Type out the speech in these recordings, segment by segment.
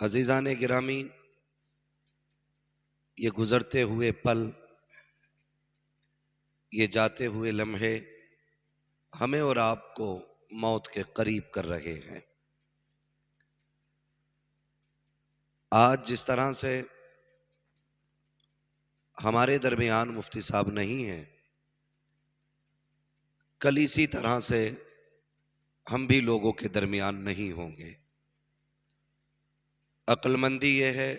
عزیزان گرامی، یہ گزرتے ہوئے پل، یہ جاتے ہوئے لمحے ہمیں اور آپ کو موت کے قریب کر رہے ہیں۔ آج جس طرح سے ہمارے درمیان مفتی صاحب نہیں ہیں، کل اسی طرح سے ہم بھی لوگوں کے درمیان نہیں ہوں گے۔ عقل مندی یہ ہے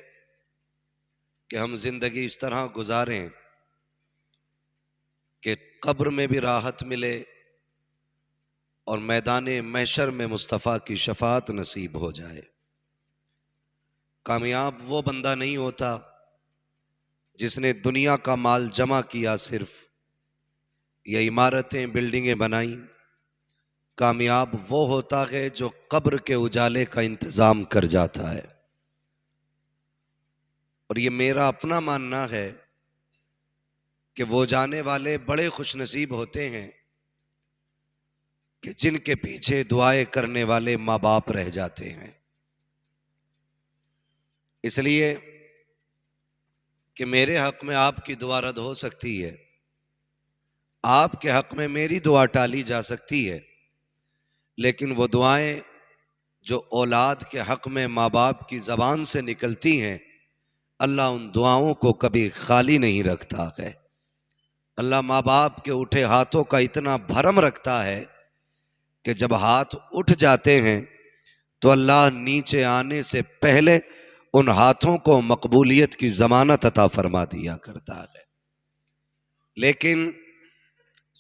کہ ہم زندگی اس طرح گزاریں کہ قبر میں بھی راحت ملے اور میدان محشر میں مصطفیٰ کی شفاعت نصیب ہو جائے۔ کامیاب وہ بندہ نہیں ہوتا جس نے دنیا کا مال جمع کیا صرف، یا عمارتیں بلڈنگیں بنائیں۔ کامیاب وہ ہوتا ہے جو قبر کے اجالے کا انتظام کر جاتا ہے۔ اور یہ میرا اپنا ماننا ہے کہ وہ جانے والے بڑے خوش نصیب ہوتے ہیں کہ جن کے پیچھے دعائیں کرنے والے ماں باپ رہ جاتے ہیں۔ اس لیے کہ میرے حق میں آپ کی دعا رد ہو سکتی ہے، آپ کے حق میں میری دعا ٹالی جا سکتی ہے، لیکن وہ دعائیں جو اولاد کے حق میں ماں باپ کی زبان سے نکلتی ہیں، اللہ ان دعاؤں کو کبھی خالی نہیں رکھتا ہے۔ اللہ ماں باپ کے اٹھے ہاتھوں کا اتنا بھرم رکھتا ہے کہ جب ہاتھ اٹھ جاتے ہیں تو اللہ نیچے آنے سے پہلے ان ہاتھوں کو مقبولیت کی ضمانت عطا فرما دیا کرتا ہے۔ لیکن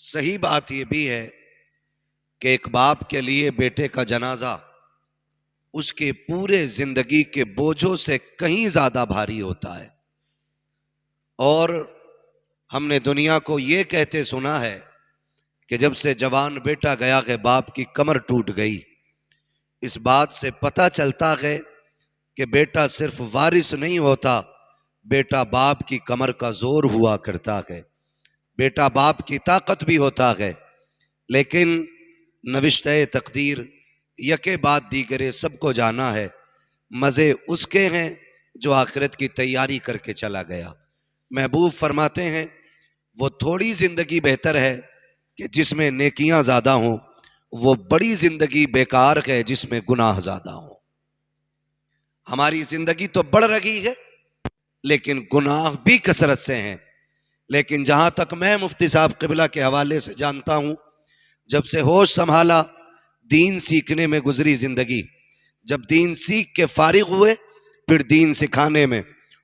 صحیح بات یہ بھی ہے کہ ایک باپ کے لیے بیٹے کا جنازہ اس کے پورے زندگی کے بوجھوں سے کہیں زیادہ بھاری ہوتا ہے۔ اور ہم نے دنیا کو یہ کہتے سنا ہے کہ جب سے جوان بیٹا گیا ہے باپ کی کمر ٹوٹ گئی۔ اس بات سے پتہ چلتا ہے کہ بیٹا صرف وارث نہیں ہوتا، بیٹا باپ کی کمر کا زور ہوا کرتا ہے، بیٹا باپ کی طاقت بھی ہوتا ہے۔ لیکن نوشتہ تقدیر یکے بعد دیگرے سب کو جانا ہے، مزے اس کے ہیں جو آخرت کی تیاری کر کے چلا گیا۔ محبوب فرماتے ہیں وہ تھوڑی زندگی بہتر ہے کہ جس میں نیکیاں زیادہ ہوں، وہ بڑی زندگی بیکار ہے جس میں گناہ زیادہ ہوں۔ ہماری زندگی تو بڑھ رہی ہے لیکن گناہ بھی کثرت سے ہیں۔ لیکن جہاں تک میں مفتی صاحب قبلہ کے حوالے سے جانتا ہوں، جب سے ہوش سنبھالا دین سیکھنے میں گزری زندگی، جب دین سیکھ کے فارغ ہوئے پھر دین سکھانے میں،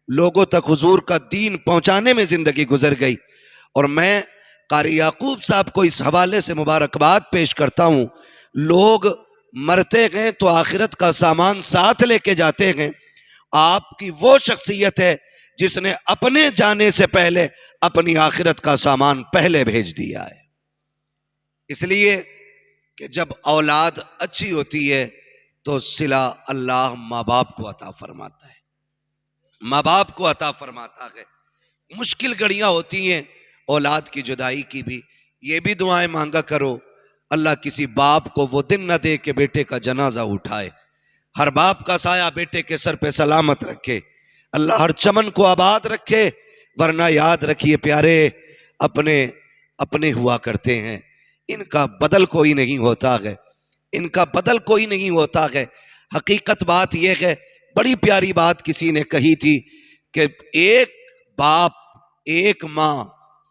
لوگوں تک حضور کا دین پہنچانے میں زندگی گزر گئی۔ اور میں قاری یعقوب صاحب کو اس حوالے سے مبارکباد پیش کرتا ہوں، لوگ مرتے گئے تو آخرت کا سامان ساتھ لے کے جاتے گئے۔ آپ کی وہ شخصیت ہے جس نے اپنے جانے سے پہلے اپنی آخرت کا سامان پہلے بھیج دیا ہے۔ اس لیے کہ جب اولاد اچھی ہوتی ہے تو صلہ اللہ ماں باپ کو عطا فرماتا ہے، ماں باپ کو عطا فرماتا ہے۔ مشکل گھڑیاں ہوتی ہیں اولاد کی جدائی کی بھی، یہ بھی دعائیں مانگا کرو اللہ کسی باپ کو وہ دن نہ دے کہ بیٹے کا جنازہ اٹھائے۔ ہر باپ کا سایہ بیٹے کے سر پہ سلامت رکھے، اللہ ہر چمن کو آباد رکھے۔ ورنہ یاد رکھیے پیارے، اپنے ہوا کرتے ہیں، ان کا بدل کوئی نہیں ہوتا ہے، ان کا بدل کوئی نہیں ہوتا ہے۔ حقیقت بات یہ ہے، بڑی پیاری بات کسی نے کہی تھی کہ ایک باپ ایک ماں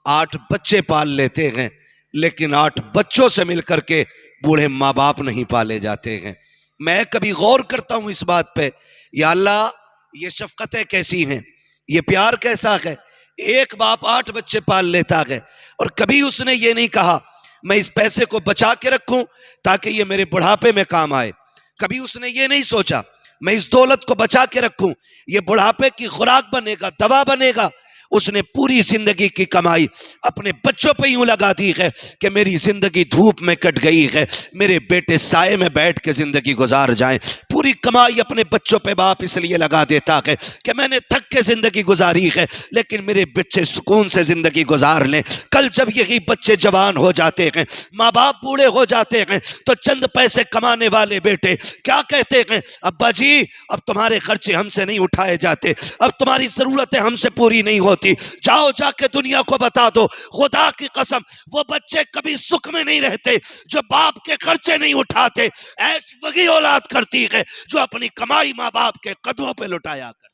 8 بچے پال لیتے ہیں، لیکن 8 بچوں سے مل کر کے بوڑھے ماں باپ نہیں پالے جاتے ہیں۔ میں کبھی غور کرتا ہوں اس بات پہ، یا اللہ یہ شفقتیں کیسی ہیں، یہ پیار کیسا ہے۔ ایک باپ 8 بچے پال لیتا ہے اور کبھی اس نے یہ نہیں کہا میں اس پیسے کو بچا کے رکھوں تاکہ یہ میرے بڑھاپے میں کام آئے۔ کبھی اس نے یہ نہیں سوچا میں اس دولت کو بچا کے رکھوں، یہ بڑھاپے کی خوراک بنے گا، دوا بنے گا۔ اس نے پوری زندگی کی کمائی اپنے بچوں پہ یوں لگا دی ہے کہ میری زندگی دھوپ میں کٹ گئی ہے، میرے بیٹے سائے میں بیٹھ کے زندگی گزار جائیں۔ پوری پوری کمائی اپنے بچوں پہ باپ اس لیے لگا دیتا ہے کہ میں نے تھک کے زندگی گزاری ہے لیکن میرے بچے سکون سے زندگی گزار لیں. کل جب یہی بچے جوان ہو جاتے ہیں, ماں باپ بوڑھے ہو جاتے ہیں, تو چند پیسے کمانے والے بیٹے کیا کہتے ہیں, ابا جی اب تمہارے خرچے ہم سے نہیں اٹھائے جاتے, اب تمہاری ضرورتیں ہم سے پوری نہیں ہوتی, جاؤ جا کے دنیا کو بتا دو. خدا کی قسم وہ بچے کبھی سکھ میں نہیں رہتے جو باپ کے خرچے نہیں اٹھاتے. ایس وہی اولاد کرتی ہے جو اپنی کمائی ماں باپ کے قدموں پہ لٹایا کرتی.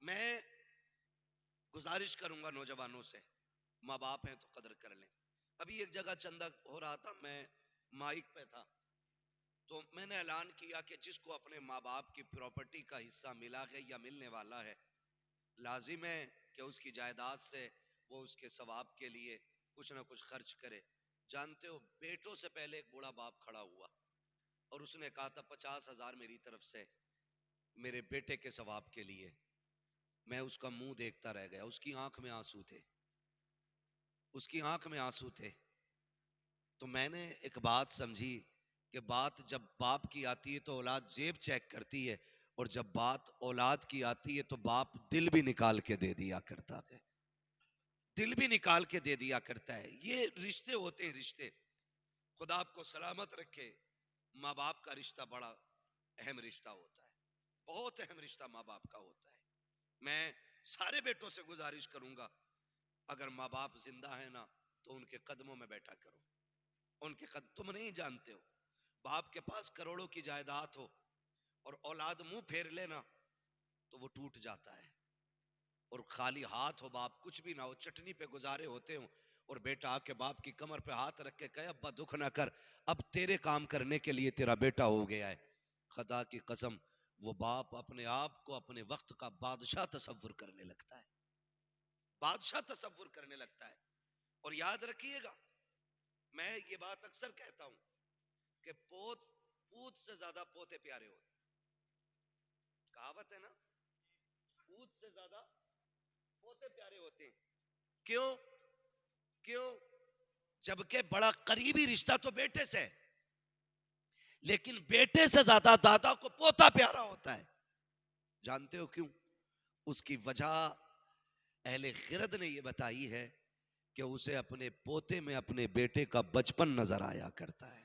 میں گزارش کروں گا نوجوانوں سے, ماں باپ ہیں تو قدر کر لیں. ابھی ایک جگہ چندہ ہو رہا تھا, میں مائک پہ تھا, تو میں نے اعلان کیا کہ جس کو اپنے ماں باپ کی پراپرٹی کا حصہ ملا ہے یا ملنے والا ہے, لازم ہے کہ اس کی جائیداد سے وہ اس کے ثواب کے لیے کچھ نہ کچھ خرچ کرے. جانتے ہو بیٹوں سے پہلے ایک بوڑھا باپ کھڑا ہوا اور اس نے کہا تھا 50,000 میری طرف سے میرے بیٹے کے ثواب کے لیے. میں اس کا منہ دیکھتا رہ گیا, اس کی آنکھ میں آنسو تھے, اس کی آنکھ میں آنسو تھے. تو میں نے ایک بات سمجھی کہ بات جب باپ کی آتی ہے تو اولاد جیب چیک کرتی ہے, اور جب بات اولاد کی آتی ہے تو باپ دل بھی نکال کے دے دیا کرتا ہے, دل بھی نکال کے دے دیا کرتا ہے. یہ رشتے ہوتے ہیں, رشتے. خدا آپ کو سلامت رکھے. ماں باپ کا رشتہ بڑا اہم رشتہ ہوتا ہے, بہت اہم رشتہ ماں باپ کا ہوتا ہے. میں سارے بیٹوں سے گزارش کروں گا, اگر ماں باپ زندہ ہیں نا تو ان کے قدموں میں بیٹھا کرو. ان کے تم نہیں جانتے ہو, باپ کے پاس کروڑوں کی جائیداد ہو اور اولاد منہ پھیر لینا تو وہ ٹوٹ جاتا ہے. اور خالی ہاتھ ہو, باپ کچھ بھی نہ ہو, چٹنی پہ گزارے ہوتے ہوں, اور بیٹا آ کے باپ کی کمر پہ ہاتھ رکھ کے کہے ابا دکھ نہ کر, اب تیرے کام کرنے کے لیے تیرا بیٹا ہو گیا ہے. خدا کی قسم وہ باپ اپنے آپ کو اپنے وقت کا بادشاہ تصور کرنے لگتا ہے, بادشاہ تصور کرنے لگتا ہے. اور یاد رکھیے گا, میں یہ بات اکثر کہتا ہوں کہ پوت سے زیادہ پوتے پیارے ہوتے ہیں. کہاوت ہے نا, پوت سے زیادہ پوتے پیارے ہوتے ہیں. کیوں؟ جبکہ بڑا قریبی رشتہ تو بیٹے سے ہے, لیکن بیٹے سے زیادہ دادا کو پوتا پیارا ہوتا ہے. جانتے ہو کیوں؟ اس کی وجہ اہل خرد نے یہ بتائی ہے کہ اسے اپنے پوتے میں اپنے بیٹے کا بچپن نظر آیا کرتا ہے.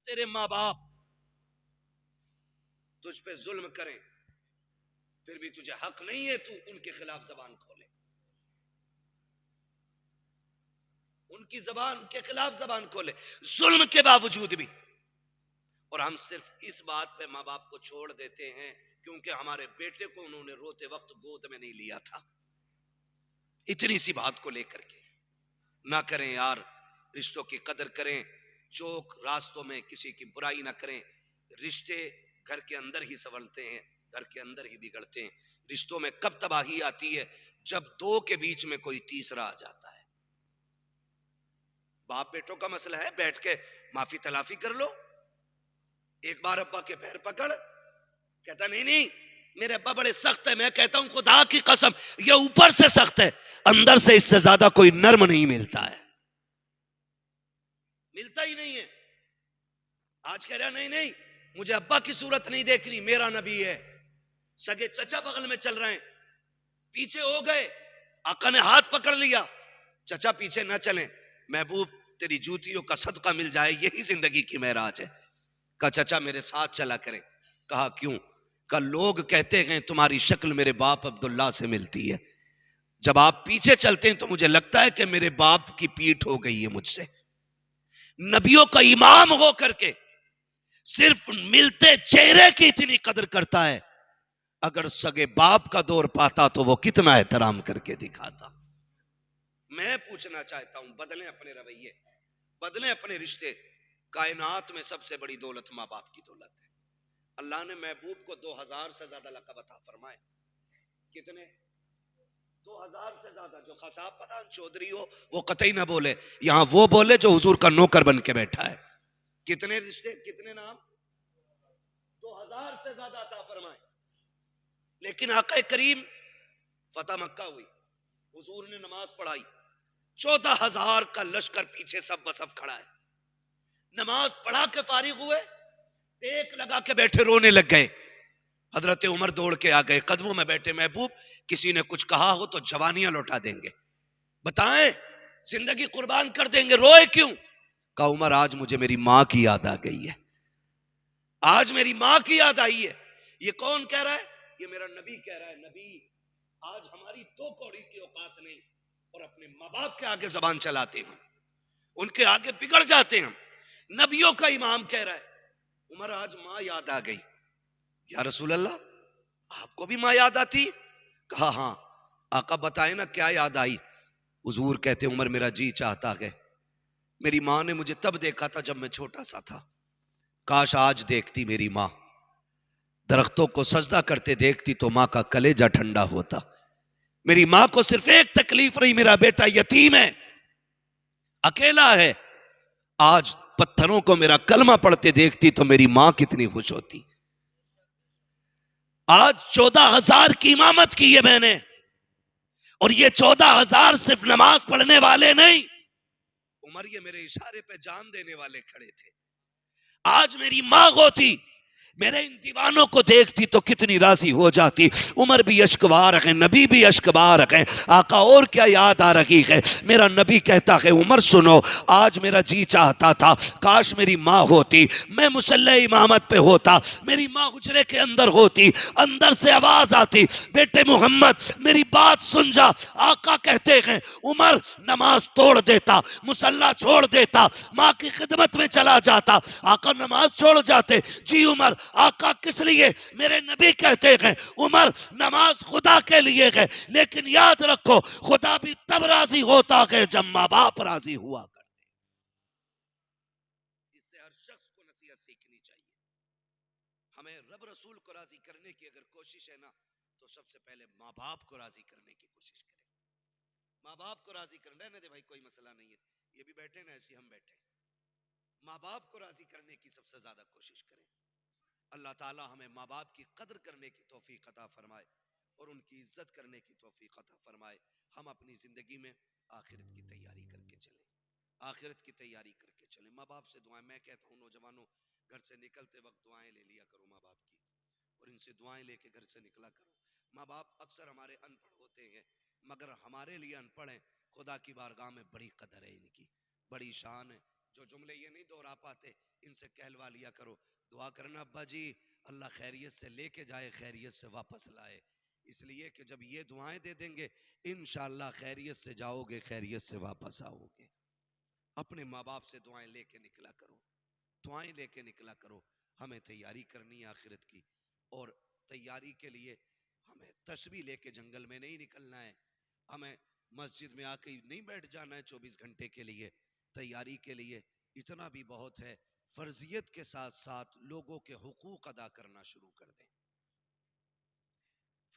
تیرے ماں باپ تجھ پہ ظلم کریں, پھر بھی تجھے حق نہیں ہے تو ان کے خلاف زبان کھولے, ان کی زبان کے خلاف زبان کھولے, ظلم کے باوجود بھی. اور ہم صرف اس بات پہ ماں باپ کو چھوڑ دیتے ہیں کیونکہ ہمارے بیٹے کو انہوں نے روتے وقت گود میں نہیں لیا تھا. اتنی سی بات کو لے کر کے نہ کریں یار, رشتوں کی قدر کریں, چوک راستوں میں کسی کی برائی نہ کریں. رشتے گھر کے اندر ہی سنولتے ہیں, گھر کے اندر ہی بگڑتے ہیں. رشتوں میں کب تباہی آتی ہے؟ جب دو کے بیچ میں کوئی تیسرا آ جاتا ہے. باپ بیٹوں کا مسئلہ ہے, بیٹھ کے معافی تلافی کر لو. ایک بار ابا کے پیر پکڑ, کہتا نہیں میرے ابا بڑے سخت ہے. میں کہتا ہوں خدا کی قسم یہ اوپر سے سخت ہے, اندر سے اس سے زیادہ کوئی نرم نہیں ملتا ہے, ملتا ہی نہیں ہے. آج کہہ رہا نہیں مجھے ابا کی صورت نہیں دیکھنی, میرا نبی ہے. سگے چچا بغل میں چل رہے ہیں, پیچھے ہو گئے, آقا نے ہاتھ پکڑ لیا, چچا پیچھے نہ چلیں, محبوب تیری جوتیوں کا صدقہ مل جائے, یہی زندگی کی معراج ہے. کہا چچا میرے ساتھ چلا کریں. کہا کیوں؟ کہا لوگ کہتے ہیں تمہاری شکل میرے باپ عبداللہ سے ملتی ہے, جب آپ پیچھے چلتے ہیں تو مجھے لگتا ہے کہ میرے باپ کی پیٹھ ہو گئی ہے مجھ سے. نبیوں کا امام ہو کر کے صرف ملتے چہرے کی اتنی قدر کرتا ہے, اگر سگے باپ کا دور پاتا تو وہ کتنا احترام کر کے دکھاتا. میں پوچھنا چاہتا ہوں بدلیں اپنے رویے, بدلیں اپنے رشتے. کائنات میں سب سے بڑی دولت ماں باپ کی دولت ہے. اللہ نے محبوب کو 2000 سے زیادہ لقب عطا فرمائے. کتنے؟ 2000 سے زیادہ. جو خصاب پدان چودھری ہو وہ قطعی نہ بولے, یہاں وہ بولے جو حضور کا نوکر بن کے بیٹھا ہے. کتنے رشتے, کتنے نام؟ 2000 سے زیادہ عطا فرمائے. لیکن آقا کریم فتح مکہ ہوئی، حضور نے نماز پڑھائی، 14,000 کا لشکر پیچھے سب بسب کھڑا ہے، نماز پڑھا کے فارغ ہوئے، ایک لگا کے بیٹھے رونے لگ گئے. حضرت عمر دوڑ کے آ گئے، قدموں میں بیٹھے، محبوب کسی نے کچھ کہا ہو تو جوانیاں لوٹا دیں گے، بتائیں زندگی قربان کر دیں گے، روئے کیوں؟ کہا عمر آج مجھے میری ماں کی یاد آ گئی ہے، آج میری ماں کی یاد آئی ہے. یہ کون کہہ رہا ہے؟ یہ میرا نبی کہہ رہا ہے. نبی آج ہماری دو کوڑی کی اوقات نہیں، اور اپنے ماں باپ کے آگے زبان چلاتے ہیں، ان کے آگے بگڑ جاتے ہیں. نبیوں کا امام کہہ رہا ہے عمر آج ماں یاد آ گئی. یا رسول اللہ آپ کو بھی ماں یاد آتی؟ کہا ہاں. آقا بتائے نا کیا یاد آئی؟ حضور کہتے عمر میرا جی چاہتا ہے میری ماں نے مجھے تب دیکھا تھا جب میں چھوٹا سا تھا، کاش آج دیکھتی میری ماں، درختوں کو سجدہ کرتے دیکھتی تو ماں کا کلیجہ ٹھنڈا ہوتا. میری ماں کو صرف ایک تکلیف رہی، میرا بیٹا یتیم ہے، اکیلا ہے، آج پتھروں کو میرا کلمہ پڑھتے دیکھتی تو میری ماں کتنی خوش ہوتی. آج 14,000 کی امامت کی ہے میں نے، اور یہ 14,000 صرف نماز پڑھنے والے نہیں، عمر یہ میرے اشارے پہ جان دینے والے کھڑے تھے. آج میری ماں ہوتی، میرے ان دیوانوں کو دیکھتی تو کتنی راضی ہو جاتی. عمر بھی اشکبار ہے، نبی بھی اشکبار ہے. آقا اور کیا یاد آ رہی ہے؟ میرا نبی کہتا ہے عمر سنو، آج میرا جی چاہتا تھا کاش میری ماں ہوتی، میں مصلی امامت پہ ہوتا، میری ماں حجرے کے اندر ہوتی، اندر سے آواز آتی بیٹے محمد میری بات سن جا. آقا کہتے ہیں عمر نماز توڑ دیتا، مصلی چھوڑ دیتا، ماں کی خدمت میں چلا جاتا. آقا نماز چھوڑ جاتے. جی عمر آقا کس لیے؟ میرے نبی کہتے ہیں عمر نماز خدا کے لیے ہے، لیکن یاد رکھو خدا بھی تب راضی ہوتا ہے جب ماں باپ راضی ہوا کرتے. اس سے ہر شخص کو نصیحت سیکھنی چاہیے. ہمیں رب رسول کو راضی کرنے کی اگر کوشش ہے نا تو سب سے پہلے ماں باپ کو راضی کرنے کی کوشش کریں. ماں باپ کو راضی کرنا ہے نا دے بھائی کوئی مسئلہ نہیں ہے، یہ بھی بیٹھے نا ایسی ہم بیٹھے، ماں باپ کو راضی کرنے کی سب سے زیادہ کوشش کریں. اللہ تعالی ہمیں ماں باپ کی قدر کرنے کی توفیق عطا فرمائے اور ان کی عزت کرنے کی توفیق عطا فرمائے. ہم اپنی زندگی میں آخرت کی تیاری کر کے چلیں، آخرت کی تیاری کر کے چلیں. ماں باپ سے دعائیں، میں کہتا ہوں نوجوانوں گھر سے نکلتے وقت دعائیں لے لیا کرو ماں باپ کی، اور ان سے دعائیں لے کے گھر سے نکلا کرو. ماں باپ اکثر ہمارے ان پڑھ ہوتے ہیں مگر ہمارے لیے ان پڑھ ہیں، خدا کی بارگاہ میں بڑی قدر ہے، ان کی بڑی شان ہے. جو جملے یہ نہیں دوہرا پاتے ان سے کہلوا لیا کرو. دعا کرنا ابا جی اللہ خیریت سے لے کے جائے، خیریت سے واپس لائے، اس لیے کہ جب یہ دعائیں دے دیں گے انشاءاللہ خیریت سے جاؤ گے، خیریت سے واپس آؤ گے. اپنے ماں باپ سے دعائیں لے کے نکلا کرو، دعائیں لے کے نکلا کرو. ہمیں تیاری کرنی ہے آخرت کی، اور تیاری کے لیے ہمیں تسبیح لے کے جنگل میں نہیں نکلنا ہے، ہمیں مسجد میں آ کے نہیں بیٹھ جانا ہے 24 گھنٹے کے لیے. تیاری کے لیے اتنا بھی بہت ہے، فرضیت کے ساتھ ساتھ لوگوں کے حقوق ادا کرنا شروع کر دیں.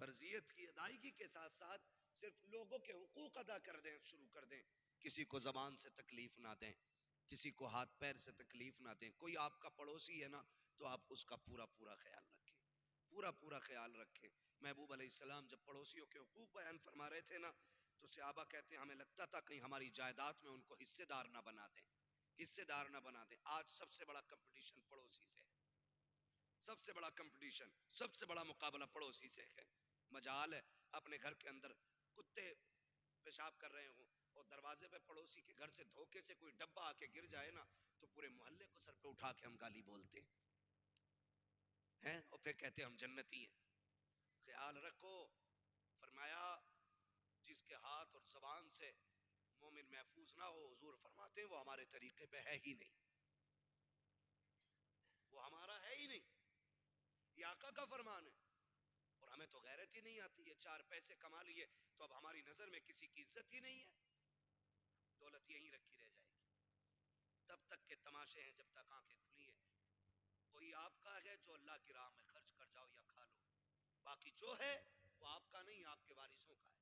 فرضیت کی ادائیگی کے ساتھ ساتھ صرف لوگوں کے حقوق ادا کر دیں، شروع کر دیں. کسی کو زبان سے تکلیف نہ دیں، کسی کو ہاتھ پیر سے تکلیف نہ دیں. کوئی آپ کا پڑوسی ہے نا تو آپ اس کا پورا پورا خیال رکھیں، پورا پورا خیال رکھیں. محبوب علیہ السلام جب پڑوسیوں کے حقوق بیان فرما رہے تھے نا تو صحابہ کہتے ہیں ہمیں لگتا تھا کہیں ہماری جائیداد میں ان کو حصے دار نہ بنا دیں، حصے دار نہ بنا دیں. آج سب سے بڑا کمپٹیشن پڑوسی سے ہے، سب سے بڑا کمپٹیشن، سب سے بڑا مقابلہ پڑوسی سے ہے. مجال ہے اپنے گھر کے اندر کتے پیشاب کر رہے ہوں اور دروازے پہ پڑوسی کے گھر سے دھوکے سے کوئی ڈبہ آ کے گر جائے نا تو پورے محلے کو سر پہ اٹھا کے ہم گالی بولتے ہیں اور پھر کہتے ہیں ہم جنتی ہیں. خیال رکھو، فرمایا جس کے ہاتھ اور زبان سے مومن محفوظ نہ ہو، حضور فرماتے ہیں وہ ہمارے طریقے پہ ہے ہی نہیں، وہ ہمارا ہے ہی نہیں. یہ آقا کا فرمان ہے. اور ہمیں تو غیرت ہی نہیں آتی ہے، 4 پیسے کما لیے تو اب ہماری نظر میں کسی کی عزت ہی نہیں ہے، دولت یہیں رکھی رہ جائے گی. تب تک کے تماشے ہیں جب تک آنکھیں کھلی ہیں. کوئی آپ کا ہے جو اللہ کی راہ میں خرچ کر جاؤ یا کھا لو، باقی جو ہے وہ آپ کا نہیں، آپ کے وارثوں کا ہے،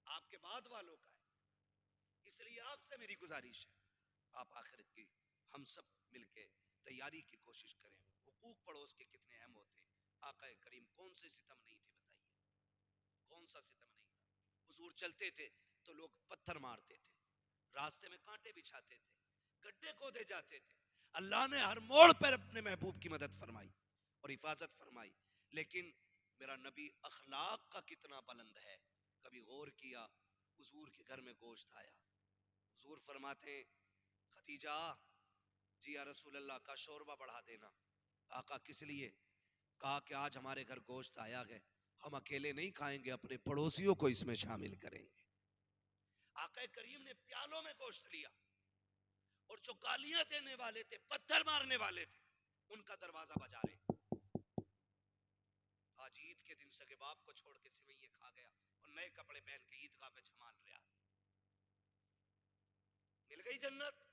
آپ کے بعد والوں کا ہے. اس لیے آپ سے میری گزارش ہے آپ آخرت کی ہم سب مل کے تیاری کی کوشش کریں. حقوق پڑوس کے کتنے اہم ہوتے ہیں، آقا کریم کون سے ستم نہیں تھے کون سا ستم نہیں تھا. حضور چلتے تھے تو لوگ پتھر مارتے تھے, راستے میں کانٹے بچھاتے تھے, گڈھے کھودے جاتے تھے. اللہ نے ہر موڑ پر اپنے محبوب کی مدد فرمائی اور حفاظت فرمائی. لیکن میرا نبی اخلاق کا کتنا بلند ہے. کبھی غور کیا, حضور کے گھر میں گوشت آیا, حضور فرماتے ہیں خدیجہ جی یا رسول اللہ کا شوربہ بڑھا دینا. آقا کس لیے؟ کہا کہ آج ہمارے گھر گوشت آیا ہے, ہم اکیلے نہیں کھائیں گے, اپنے پڑوسیوں کو اس میں شامل کریں گے. آقا کریم نے پیالوں میں گوشت لیا اور جو گالیاں دینے والے تھے, پتھر مارنے والے تھے, ان کا دروازہ بجا رہے. آج عید کے دن سگے باپ کو چھوڑ کے سوئیے کھا گیا اور نئے کپڑے پہن کے عیدگاہ پہ جھمال رہا. مل گئی جنت؟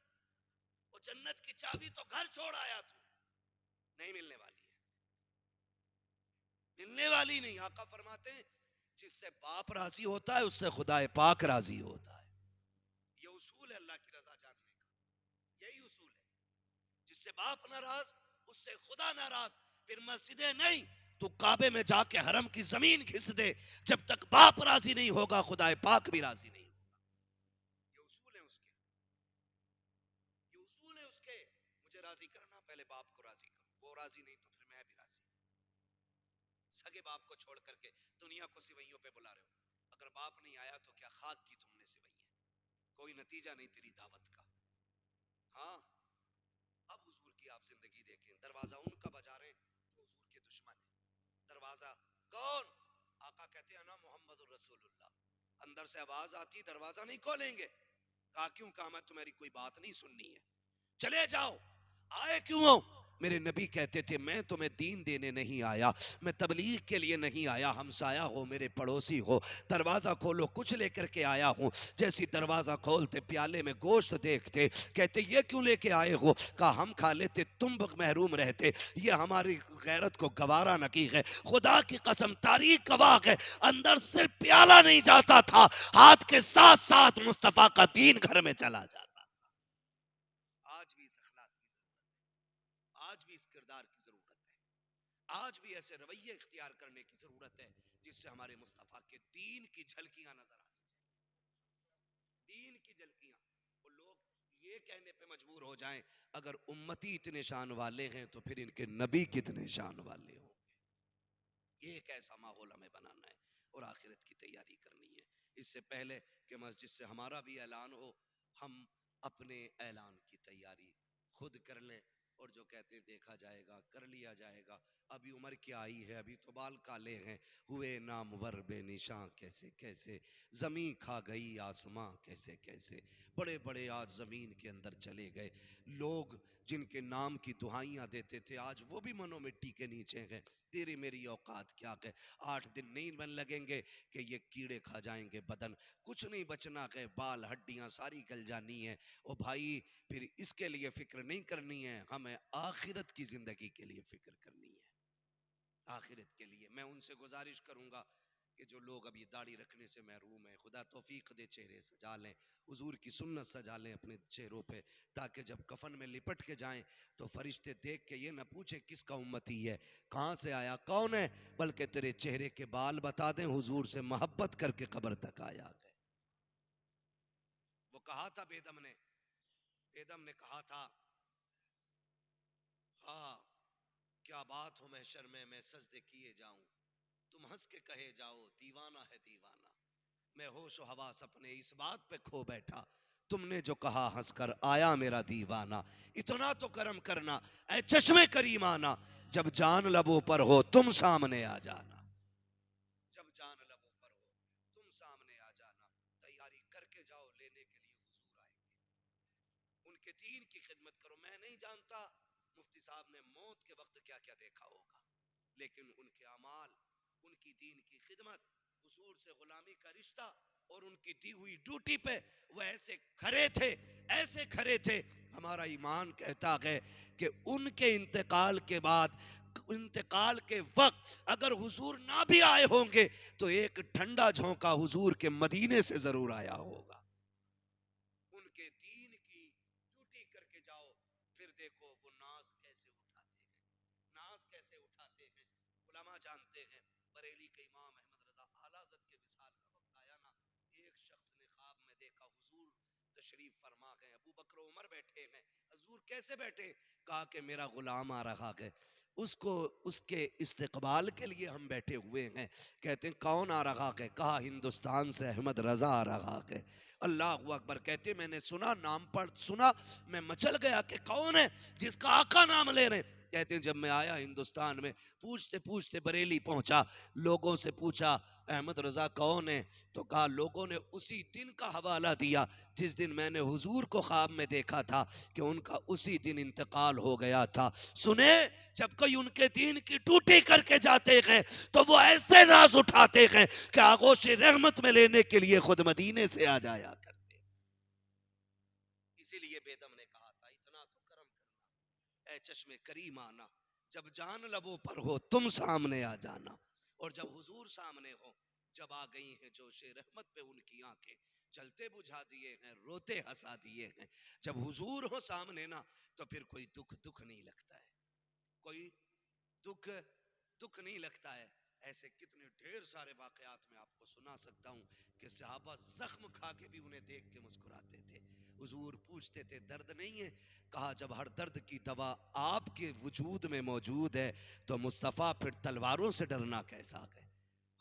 وہ جنت کی چابی تو گھر چھوڑ آیا تو نہیں ملنے والی ہے, ملنے والی نہیں. آقا فرماتے ہیں جس سے باپ راضی ہوتا ہے اس سے خدا پاک راضی ہوتا ہے. یہ اصول ہے اللہ کی رضا جاننے کا, یہی اصول ہے. جس سے باپ ناراض اس سے خدا ناراض. پھر مسجدیں نہیں تو کعبے میں جا کے حرم کی زمین گھس دے, جب تک باپ راضی نہیں ہوگا خدا پاک بھی راضی نہیں ہوگا. یہ اصول ہے اس کے, یہ اصول ہے اس کے. مجھے راضی کرنا, پہلے باپ کو راضی کرو, وہ راضی نہیں تو پھر میں بھی راضی. سگے باپ کو چھوڑ کر کے دنیا کو سوئیوں پہ بلا رہے ہو. اگر باپ نہیں آیا تو کیا خاک کی تم نے سوئیاں, کوئی نتیجہ نہیں تیری دعوت کا. ہاں اب حضور کی آپ زندگی دیکھیں, دروازہ ان کا بجا رہے جو حضور کے دشمن ہیں. دروازہ کون؟ آقا کہتے ہیں نا محمد الرسول اللہ. اندر سے آواز آتی دروازہ نہیں کھولیں گے. کہا کیوں؟ کہا میں تمہاری کوئی بات نہیں سننی ہے, چلے جاؤ. آئے کیوں ہو؟ میرے نبی کہتے تھے میں تمہیں دین دینے نہیں آیا, میں تبلیغ کے لیے نہیں آیا. ہمسایہ ہو, میرے پڑوسی ہو, دروازہ کھولو, کچھ لے کر کے آیا ہوں. جیسی دروازہ کھولتے پیالے میں گوشت دیکھتے کہتے یہ کیوں لے کے آئے ہو؟ کہا ہم کھا لیتے, تم محروم رہتے. یہ ہماری غیرت کو گوارا نہ کی ہے. خدا کی قسم تاریخ گواہ ہے, اندر صرف پیالہ نہیں جاتا تھا, ہاتھ کے ساتھ ساتھ مصطفیٰ کا دین گھر میں چلا جاتا. آج بھی اس اخلاق کی ضرورت ہے, آج بھی اس کردار کی ضرورت ہے, آج بھی ایسے رویے اختیار کرنے کی ضرورت ہے جس سے ہمارے مصطفیٰ کے دین کی جھلکیاں نظر آنی چاہیے. دین کی جھلکیاں. وہ لوگ یہ کہنے پہ مجبور ہو جائیں اگر امتی اتنے شان والے ہیں تو پھر ان کے نبی کتنے شان والے ہوں گے. یہ ایک ایسا ماحول ہمیں بنانا ہے اور آخرت کی تیاری کرنی ہے. اس سے پہلے کہ مسجد سے ہمارا بھی اعلان ہو, ہم اپنے اعلان کی تیاری خود کر لیں. اور جو کہتے ہیں دیکھا جائے گا, کر لیا جائے گا. ابھی عمر کیا آئی ہے, ابھی تو بال کالے ہیں, ہوئے نامور بے نشاں کیسے کیسے, زمین کھا گئی آسماں کیسے کیسے. بڑے بڑے آج زمین کے اندر چلے گئے لوگ جن کے نام کی دعائیاں دیتے تھے, آج وہ بھی منو مٹی کے نیچے ہیں. تیری میری اوقات کیا ہے, 8 دن نہیں بن لگیں گے کہ یہ کیڑے کھا جائیں گے بدن, کچھ نہیں بچنا ہے, بال ہڈیاں ساری گل جانی ہیں. او بھائی پھر اس کے لیے فکر نہیں کرنی ہے, ہمیں آخرت کی زندگی کے لیے فکر کرنی ہے. آخرت کے لیے میں ان سے گزارش کروں گا کہ جو لوگ ابھی داڑھی رکھنے سے محروم ہیں, خدا توفیق دے چہرے سجا لیں, حضور کی سنت سجا لیں اپنے چہروں پہ, تاکہ جب کفن میں لپٹ کے جائیں تو فرشتے دیکھ کے یہ نہ پوچھیں کس کا امتی ہے, کہاں سے آیا, کون ہے, بلکہ تیرے چہرے کے بال بتا دیں حضور سے محبت کر کے قبر تک آیا گئے. وہ کہا تھا بیدم نے کہا تھا, ہاں کیا بات ہو محشر میں سجدے کیے جاؤں, تم ہنس کے کہے جاؤ دیوانہ ہے دیوانہ. میں ہوش و حواس اپنے اس بات پہ کھو بیٹھا, تم نے جو کہا ہنس کر آیا میرا دیوانہ. اتنا تو کرم کرنا اے چشمے کریمانہ, جب جان لبوں پر ہو تم سامنے آ جانا. جب جان لبوں پر ہو تم سامنے آ جانا. تیاری کر کے جاؤ, لینے کے لیے حضور آئیں گے. ان کے دین کی خدمت کرو. میں نہیں جانتا مفتی صاحب نے موت کے وقت کیا کیا دیکھا ہوگا, لیکن ان کے اعمال, ان کی دین کی خدمت, حضور سے غلامی کا رشتہ اور ان کی دی ہوئی ڈیوٹی پہ وہ ایسے کھڑے تھے, ایسے کھڑے تھے. ہمارا ایمان کہتا ہے کہ ان کے انتقال کے بعد, انتقال کے وقت اگر حضور نہ بھی آئے ہوں گے تو ایک ٹھنڈا جھونکا حضور کے مدینے سے ضرور آیا ہوگا. ان کے دین کی ڈیوٹی کر کے جاؤ, پھر دیکھو وہ ناز کیسے اٹھاتے ہیں, ناز کیسے اٹھاتے ہیں. علماء جانتے ہیں, بریلی کے امام احمد رضا اعلی حضرت کے تشریف فرما گئے, ابو بکر و عمر بیٹھے ہیں. حضور کیسے بیٹھے؟ کہا کہ میرا غلام آ رہا ہے, اس کو اس کے استقبال کے لیے ہم بیٹھے ہوئے ہیں. کہتے ہیں کون آ رہا ہے؟ کہا ہندوستان سے احمد رضا آ رہا ہے. اللہ اکبر. کہتے میں نے سنا, نام پڑھ سنا, میں مچل گیا کہ کون ہے جس کا آقا نام لے رہے. کہتے ہیں جب میں آیا ہندوستان میں, پوچھتے پوچھتے بریلی پہنچا, لوگوں سے پوچھا احمد رضا کون ہے, تو کہا لوگوں نے اسی دن کا حوالہ دیا جس دن میں نے حضور کو خواب میں دیکھا تھا کہ ان کا اسی دن انتقال ہو گیا تھا. سنے, جب کوئی ان کے دین کی ٹوٹی کر کے جاتے ہیں تو وہ ایسے ناز اٹھاتے ہیں کہ آغوش رحمت میں لینے کے لیے خود مدینے سے آ جایا کرتے. اسی لیے بیدم نے کہا تھا اتنا تو کرم کرنا اے چشم کریم آنا, جب جان لبوں پر ہو تم سامنے آ جانا. اور جب حضور سامنے ہو, جب آ گئی ہیں جوش رحمت پہ ان کی آنکھیں, چلتے بجھا دیے ہیں, روتے ہنسا دیے ہیں. جب حضور ہو سامنے نا تو پھر کوئی دکھ نہیں لگتا ہے, کوئی دکھ نہیں لگتا ہے. ایسے کتنے ڈھیر سارے واقعات میں آپ کو سنا سکتا ہوں کہ صحابہ زخم کھا کے بھی انہیں دیکھ کے مسکراتے تھے. حضور پوچھتے تھے درد نہیں ہے؟ کہا جب ہر درد کی دوا آپ کے وجود میں موجود ہے تو مصطفیٰ پھر تلواروں سے ڈرنا کیسا ہے.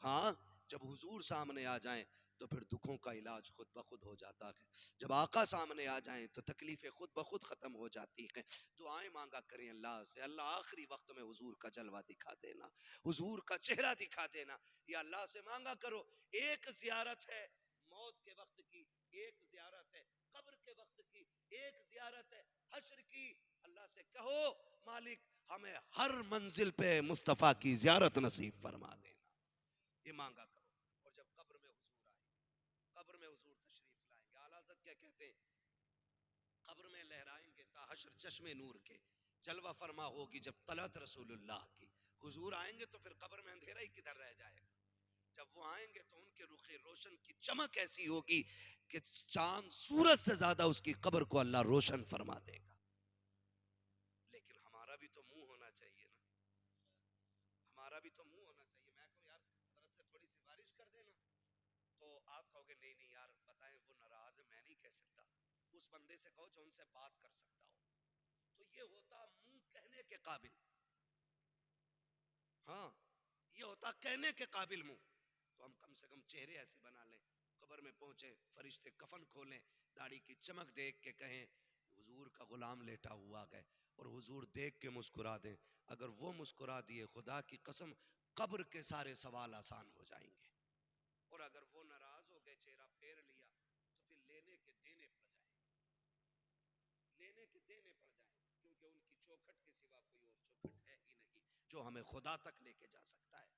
ہاں, جب حضور سامنے آ جائیں تو پھر دکھوں کا علاج خود بخود ہو جاتا ہے. جب آقا سامنے آ جائیں تو تکلیفیں خود بخود ختم ہو جاتی ہیں. دعائیں مانگا کریں اللہ سے, اللہ آخری وقت میں حضور کا جلوہ دکھا دینا, حضور کا چہرہ دکھا دینا. یا اللہ سے مانگا کرو, ایک زیارت ہے موت کے وقت کی, ایک زیارت ہے قبر کے وقت کی, ایک زیارت ہے حشر کی. اللہ سے کہو مالک ہمیں ہر منزل پہ مصطفیٰ کی زیارت نصیب فرما دینا. یہ مانگا کرو. اور جب قبر میں حضور آئے, قبر میں حضور تشریف لائیں گے, اعلیٰ حضرت کیا کہتے ہیں, قبر میں لہرائیں گے تا حشر چشم نور کے, جلوہ فرما ہوگی جب طلعت رسول اللہ کی. حضور آئیں گے تو پھر قبر میں اندھیرا ہی کدھر رہ جائے گا. جب وہ آئیں گے تو ان کے رخ روشن کی چمک ایسی ہوگی کہ چاند سورج سے زیادہ اس کی قبر کو اللہ روشن فرما دے گا. لیکن ہمارا بھی تو منہ ہونا چاہیے نا, ہمارا بھی تو منہ ہونا چاہیے. میں کہوں یار طرف سے تھوڑی سی بارش کر دینا, تو آپ کہو گے نہیں نہیں یار بتائیں وہ ناراض ہے, میں نہیں کہہ سکتا. اس بندے سے کہو جو ان سے بات کر سکتا ہو. تو یہ ہوتا منہ کہنے کے قابل, ہاں یہ ہوتا کہنے کے قابل منہ. تو ہم کم سے کم چہرے ایسے بنا لیں, قبر میں پہنچے فرشتے کفن کھولیں, داڑھی کی چمک دیکھ کے کہیں حضور کا غلام لیٹا ہوا ہے, اور حضور دیکھ کے مسکرا دیں. اگر وہ مسکرا دیے خدا کی قسم قبر کے سارے سوال آسان ہو جائیں گے. اور اگر وہ ناراض ہو گئے, چہرہ پھیر لیا, تو پھر لینے کے دینے پڑ جائیں, لینے کے دینے پڑ جائیں, کیونکہ ان کی چوکھٹ کے سوا کوئی اور چوکھٹ ہے ہی نہیں جو ہمیں خدا تک لے کے جا سکتا ہے.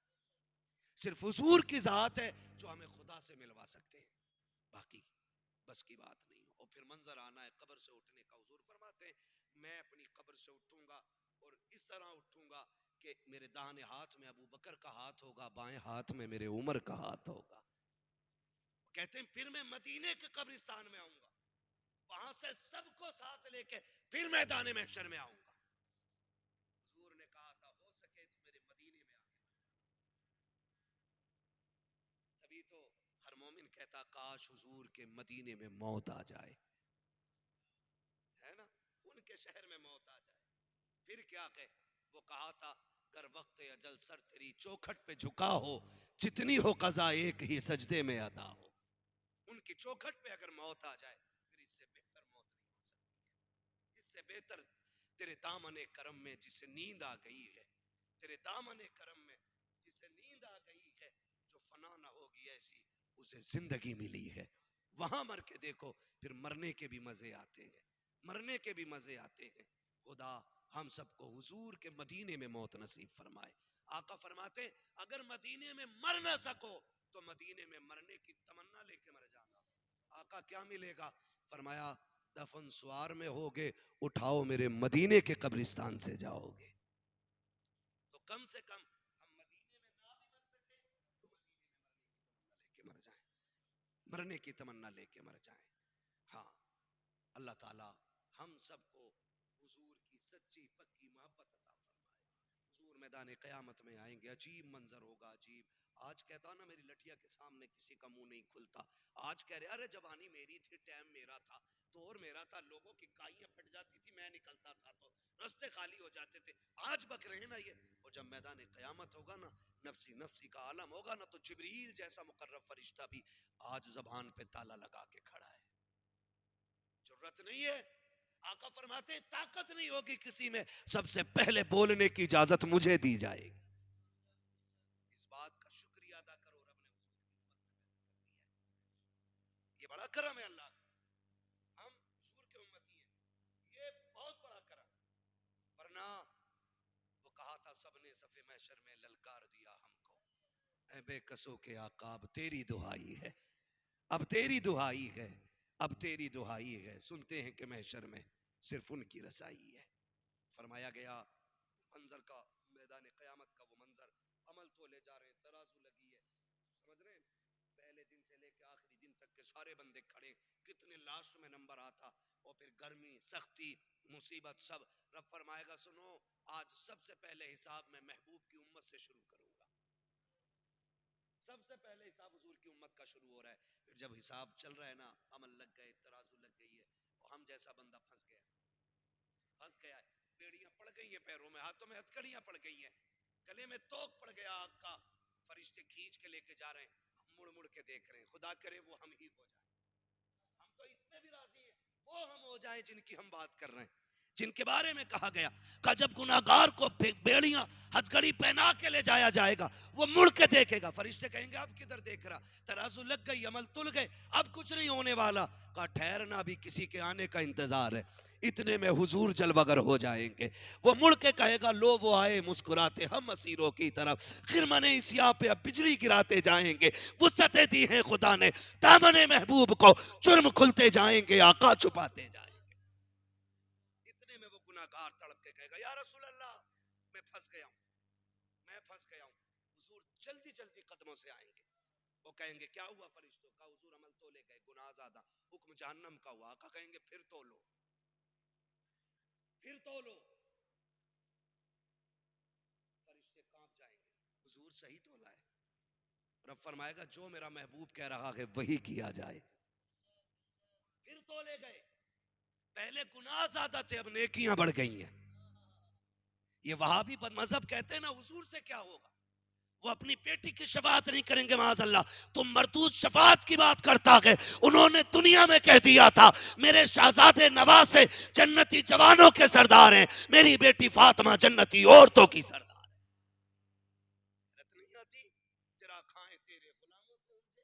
صرف حضور کی ذات ہے جو ہمیں خدا سے ملوا سکتے ہیں, باقی بس کی بات نہیں. اور پھر منظر آنا ہے قبر سے اٹھنے کا. حضور فرماتے ہیں میں اپنی قبر سے اٹھوں گا اور اس طرح اٹھوں گا کہ میرے داہنے ہاتھ میں ابو بکر کا ہاتھ ہوگا, بائیں ہاتھ میں میرے عمر کا ہاتھ ہوگا. کہتے ہیں پھر میں مدینے کے قبرستان میں آؤں گا, وہاں سے سب کو ساتھ لے کے پھر میدان محشر میں آؤں گا. حضور نے کہا تھا ہو سکے تو میرے مدینے میں آ کے, تبھی تو ہر مومن کہتا کاش حضور کے مدینے میں موت آ جائے, ہے نا, ان کے شہر میں موت آ جائے. پھر کیا کہ وہ کہا تھا گر وقت اجل سر تیری چوکھٹ پہ جھکا ہو, جتنی ہو قضا ایک ہی سجدے میں ادا ہو. ان کی چوکھٹ پہ اگر موت آ جائے پھر اس سے بہتر موت نہیں ہو سکتی. اس سے بہتر تیرے دامن کرم میں جسے نیند آ گئی ہے, تیرے دامن کرم میں جسے نیند آ گئی ہے, جو فنا نہ ہوگی ایسی اسے زندگی ملی ہے. وہاں مر کے دیکھو پھر مرنے کے بھی مزے آتے ہیں, مرنے کے بھی مزے آتے ہیں. خدا ہم سب کو حضور کے مدینے میں موت نصیب فرمائے. آقا فرماتے اگر مدینے میں مر نہ سکو تو مدینے میں مرنے کی تمنا لے کے مر جانا. آقا کیا ملے گا؟ فرمایا دفن سوار میں ہوگے, اٹھاؤ میرے مدینے کے قبرستان سے جاؤ گے. تو کم سے کم ہم مدینے میں نہ بھی مر سکے تو مدینے میں مرنے کی تمنا لے کے مر جائیں, مرنے کی تمنا لے کے مر جائیں. ہاں اللہ تعالی ہم سب کو حضور کی سچی پکی محبت عطا فرمائے. حضور میدان قیامت میں آئیں گے, عجیب منظر ہوگا, عجیب آج کہتا نا میری لٹھیا کے سامنے کسی کا منہ نہیں کھلتا. آج کہہ رہے ارے جوانی میری تھی، ٹائم میرا تھا، دور میرا تھا، لوگوں کی کائیاں پھٹ جاتی تھی، میں نکلتا تھا تو رستے خالی ہو جاتے تھے. آج بک رہے ہیں نا یہ. اور جب میدان قیامت ہوگا نا، نفسی نفسی کا عالم ہوگا نا، تو جبریل جیسا مقرب فرشتہ بھی آج زبان پہ تالا لگا کے کھڑا ہے. ضرورت نہیں ہے. آقا فرماتے طاقت نہیں ہوگی کسی میں، سب سے پہلے بولنے کی اجازت مجھے دی جائے گی. اس بات کا شکریہ ادا کرو، رب نے یہ بڑا کرم ہے اللہ کا. ہم حضور کے امتی ہیں، یہ بہت بڑا کرم. ورنہ وہ کہا تھا سب نے صف محشر میں للکار دیا ہم کو، اے بے کسوں کے آقا اب تیری دعائی ہے، اب تیری دعائی ہے، اب تیری دعائی ہے. سنتے ہیں کہ محشر میں صرف ان کی رسائی ہے. فرمایا گیا منظر کا، میدان قیامت کا وہ منظر، عمل تو لے جا رہے ہیں، ترازو لگی ہے، سمجھ رہے ہیں، پہلے دن سے لے کے آخری دن تک کے سارے بندے کھڑے، کتنے لاسٹ میں نمبر آتا، اور پھر گرمی، سختی، مصیبت سب. رب فرمائے گا سنو، آج سب سے پہلے حساب میں محبوب کی امت سے شروع کروں گا. سب سے پہلے حساب حضور کی امت کا شروع ہو رہا ہے. پھر جب حساب چل رہا ہے نا، عمل لگ گئے، ترازو لگ گئی ہے، اور ہم جیسا بندہ پھنس گیا، پھنس گیا ہے. بیڑیاں پڑ گئی ہیں پیروں میں، ہاتھوں میں ہتھکڑیاں پڑ گئی ہیں، گلے میں توق پڑ گیا آگ کا. فرشتے کھینچ کے لے کے جا رہے ہیں، ہم مڑ مڑ کے دیکھ رہے ہیں. خدا کرے وہ ہم ہی ہو جائیں. ہم تو اس میں بھی راضی ہیں وہ ہم ہو جائیں جن کی ہم بات کر رہے ہیں، جن کے بارے میں کہا گیا کہ جب گناہگار کو بیڑیاں ہتھکڑی پہنا کے لے جایا جائے گا، وہ مڑ کے دیکھے گا. فرشتے کہیں گے اب کدھر دیکھ رہا، ترازو لگ گئی، عمل تل گئے، اب کچھ نہیں ہونے والا. کہا ٹھہرنا بھی کسی کے آنے کا انتظار ہے. اتنے میں حضور جلوگر ہو جائیں گے. وہ مڑ کے کہے گا لو وہ آئے مسکراتے ہم اسیروں کی طرف، خرمن سیاہ پہ اب بجلی گراتے جائیں گے. وسعتیں دی ہیں خدا نے دامن محبوب کو، جرم کھلتے جائیں گے، آقا چھپاتے جائیں گے. اتنے میں وہ گناہگار تڑپ کے کہے گا یا رسول اللہ میں پھنس گیا ہوں، میں پھنس گیا ہوں. حضور جلدی جلدی قدموں سے آئیں گے. وہ کہیں گے کیا ہوا فرشتوں کا؟ حضور عمل تو لے گئے، گناہ زیادہ، حکم جہنم کا ہوا. آقا کہیں گے پھر تو لو، پھر تو لو. فرشتے کانپ جائیں گے، حضور صحیح تولا ہے. رب فرمائے گا جو میرا محبوب کہہ رہا ہے وہی کیا جائے. پھر تو لے گئے. پہلے گناہ زیادہ تھے، اب نیکیاں بڑھ گئی ہیں. یہ وہابی بد مذہب کہتے ہیں نا حضور سے کیا ہوگا، وہ اپنی بیٹی کی شفاعت نہیں کریں گے معاذ اللہ. تم مردود شفاعت کی بات کرتا ہے. انہوں نے دنیا میں کہہ دیا تھا میرے شہزادے نواسے جنتی جوانوں کے سردار ہیں، میری بیٹی فاطمہ جنتی عورتوں کی سردار. نہیں آتی تیرا کھائیں تیرے غلاموں سے اٹھے،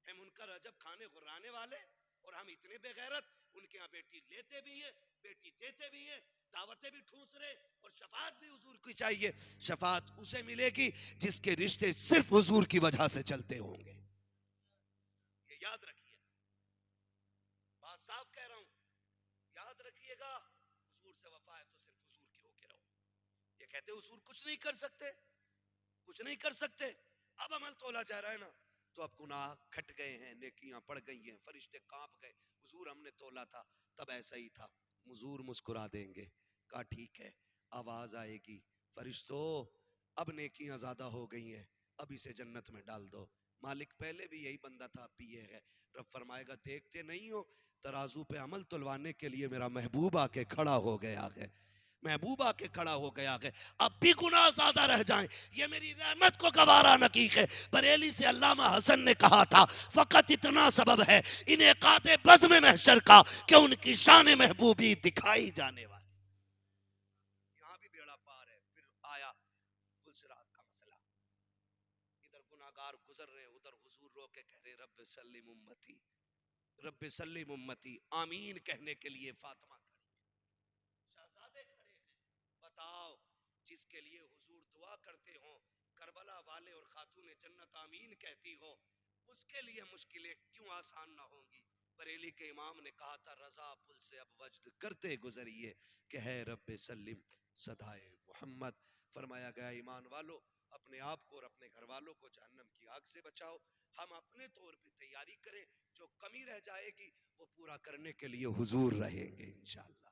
اے منکر عجب کھانے غرانے والے، اور ہم اتنے بے غیرت. ان کے ہاں بیٹی لیتے بھی ہیں، بیٹی دیتے بھی ہیں، دعوتیں بھی ٹھوس رہے، اور شفاعت بھی حضور کی چاہیے. شفاعت اسے ملے گی جس کے رشتے صرف حضور کی وجہ سے چلتے ہوں گے. یہ یاد رکھیے، بات صاف کہہ رہا ہوں، یاد رکھیے گا. حضور سے وفا ہے تو صرف حضور کے ہو کے رہو. یہ کہتے حضور کچھ نہیں کر سکتے، کچھ نہیں کر سکتے. اب عمل تولا جا رہا ہے نا، تو اب گناہ کھٹ گئے ہیں، نیکیاں پڑ گئی ہیں، فرشتے کانپ گئے. حضور ہم نے تولا تھا تب ایسا ہی تھا. حضور مسکرا دیں گے. کہا ٹھیک ہے. آواز آئے گی فرشتوں اب نیکیاں زیادہ ہو گئی ہیں، اب اسے جنت میں ڈال دو. مالک پہلے بھی یہی بندہ تھا، اب بھی یہ ہے. رب فرمائے گا دیکھتے نہیں ہو ترازو پہ عمل تلوانے کے لیے میرا محبوب آ کے کھڑا ہو گیا ہے، محبوب آ کے کھڑا ہو گیا ہے. اب بھی گناہ زیادہ رہ جائیں یہ میری رحمت کو گوارا نہ کی ہے. بریلی سے علامہ حسن نے کہا تھا فقط اتنا سبب ہے انعقاد بزم محشر کا کہ ان کی شان محبوبی دکھائی جانے والی. یہاں بھی بیڑا پار ہے. پھر آیا گلزرات کا مسئلہ، ادھر گناہگار گزر رہے، ادھر حضور رو کے کہہ رہے رب سلم امتی، رب سلم امتی. آمین کہنے کے لیے فاطمہ کھڑی، شہزادے کھڑے ہیں. بتاؤ جس کے لیے حضور دعا کرتے ہوں، کربلا والے اور خاتون جنت آمین کہتی ہو، اس کے لیے مشکلیں کیوں آسان نہ ہوں گی. بریلی کے امام نے کہا تھا رضا پل سے اب وجد کرتے گزریے کہ ہے رب سلم صدائے محمد. فرمایا گیا ایمان والو اپنے آپ کو اور اپنے گھر والوں کو جہنم کی آگ سے بچاؤ. ہم اپنے طور پہ تیاری کریں، جو کمی رہ جائے گی وہ پورا کرنے کے لیے حضور رہیں گے انشاءاللہ.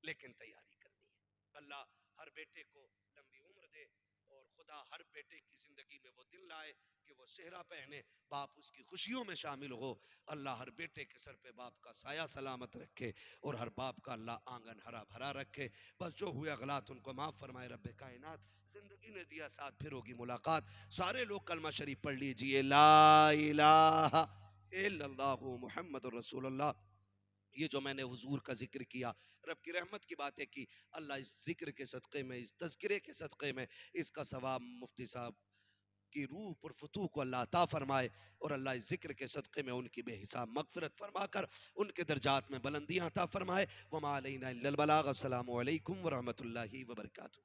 لیکن تیاری کرنی ہے. اللہ ہر بیٹے کو لمبی عمر دے اور خود خدا ہر بیٹے کی زندگی میں وہ دن لائے کہ وہ صحرا پہنے، باپ اس کی خوشیوں میں شامل ہو. اللہ ہر بیٹے کے سر پہ باپ کا سایہ سلامت رکھے اور ہر باپ کا اللہ آنگن ہرا بھرا رکھے. بس جو ہوئے اغلاط ان کو معاف فرمائے رب کائنات. زندگی نے دیا ساتھ، پھر ہوگی ملاقات. سارے لوگ کلمہ شریف پڑھ لیجئے، لا الہ الا اللہ محمد الرسول اللہ. یہ جو میں نے حضور کا ذکر کیا، رب کی رحمت کی باتیں کی، اللہ اس ذکر کے صدقے میں، اس تذکرے کے صدقے میں اس کا ثواب مفتی صاحب کی روح پر فتوح کو اللہ عطا فرمائے، اور اللہ اس ذکر کے صدقے میں ان کی بے حساب مغفرت فرما کر ان کے درجات میں بلندیاں عطا فرمائے. وما علینا الا البلاغ. السلام علیکم ورحمۃ اللہ وبرکاتہ.